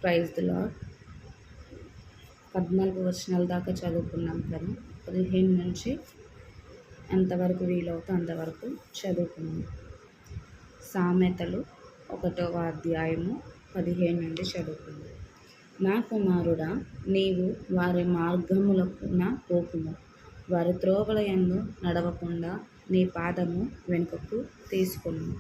Praise the lord. 14 వచనాల దాకా చదువుకున్నాం కదా. 15 నుంచి ఎంతవరకు వీలవుతో అంతవరకు చదువుకున్నాం. సామెతలు 1వ అధ్యాయము 15 నుండి చదువుకున్నాం. నా కుమారుడా, నీవు వారి మార్గములకున పోకుము, వారి త్రోవల యందు నడవకుండా నీ పాదము వెనుకకు తీసుకొనుము.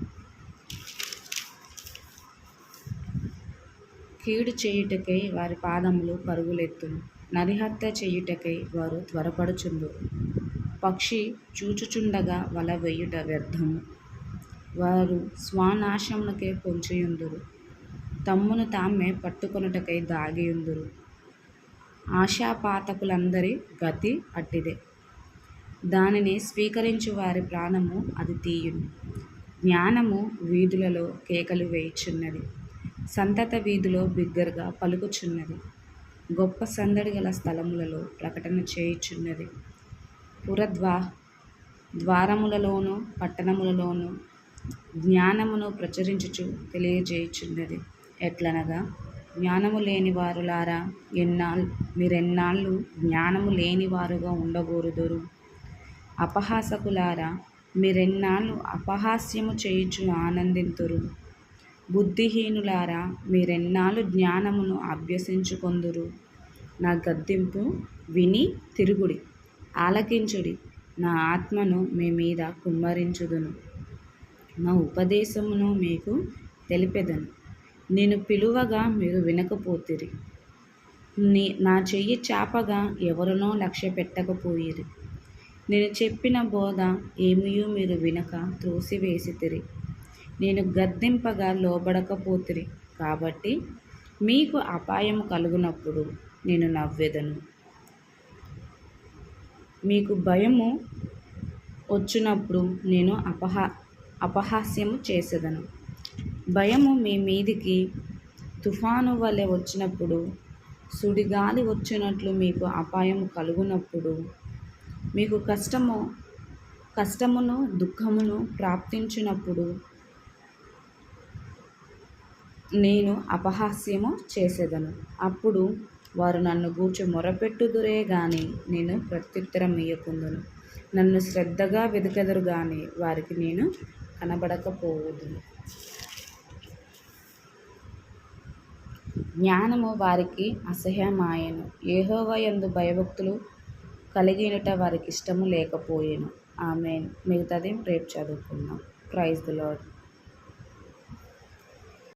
కీడు చేయుటకై వారి పాదములు పరుగులెత్తును, నరిహత్య చేయుటకై వారు త్వరపడుచుందురు. పక్షి చూచుచుండగా వల వేయుట వ్యర్థము, వారు స్వనాశమునకే పొంచియుందురు. తమ్మును తామే పట్టుకొనుటకై దాగియుందురు. ఆశాపాతకులందరి గతి అట్టిదే, దానిని స్వీకరించు వారి ప్రాణము అది తీయును. జ్ఞానము వీధులలో కేకలు వేయుచున్నది, సంతత వీధిలో బిగ్గరగా పలుకుచున్నది. గొప్ప సందడి గల స్థలములలో ప్రకటన చేయుచున్నది. ద్వారములలోను పట్టణములలోను జ్ఞానమును ప్రచురించుచు తెలియజేయుచున్నది. ఎట్లనగా, జ్ఞానము లేని వారులారా, మీరెన్నాళ్ళు జ్ఞానము లేని వారుగా ఉండగోరుదురు? అపహాసకులారా, మీరెన్నాళ్ళు అపహాస్యము చేయుచు ఆనందింతురు? బుద్ధిహీనులారా, మీరెన్నాళ్ళు జ్ఞానమును అభ్యసించుకొందురు? నా గద్దింపు విని తిరుగుడి, ఆలకించుడి. నా ఆత్మను మీ మీద కుమ్మరించుదును, నా ఉపదేశమును మీకు తెలిపెదను. నేను పిలువగా మీరు వినకపోతిరి, నా చెయ్యి చాపగా ఎవరునో లక్ష్య పెట్టకపోయిరి. నేను చెప్పిన బోధ ఏమియూ మీరు వినక త్రోసివేసితిరి. నేను గద్దింపగా లోబడకపోతిరి. కాబట్టి మీకు అపాయము కలుగునప్పుడు నేను నవ్వెదను, మీకు భయము వచ్చునప్పుడు నేను అపహాస్యము చేసెదను. భయము మీ మీదికి తుఫాను వలె వచ్చినప్పుడు, సుడిగాలి వచ్చినట్లు మీకు అపాయము కలుగునప్పుడు, మీకు కష్టమును దుఃఖమును ప్రాప్తించినప్పుడు నేను అపహాస్యము చేసెదను. అప్పుడు వారు నన్ను గూర్చి మొరపెట్టుదురే గాని నేను ప్రత్యుత్తరం ఇయ్యకుందును. నన్ను శ్రద్ధగా వెదకెదరు గాని వారికి నేను కనబడకపోవుదును. జ్ఞానము వారికి అసహ్యమాయెను, యెహోవా యందు భయభక్తులు కలిగియుండుట వారికి ఇష్టము లేకపోయెను. ఆమేన్. మిగతాది రేపు చదువుకుందాం. Praise the lord.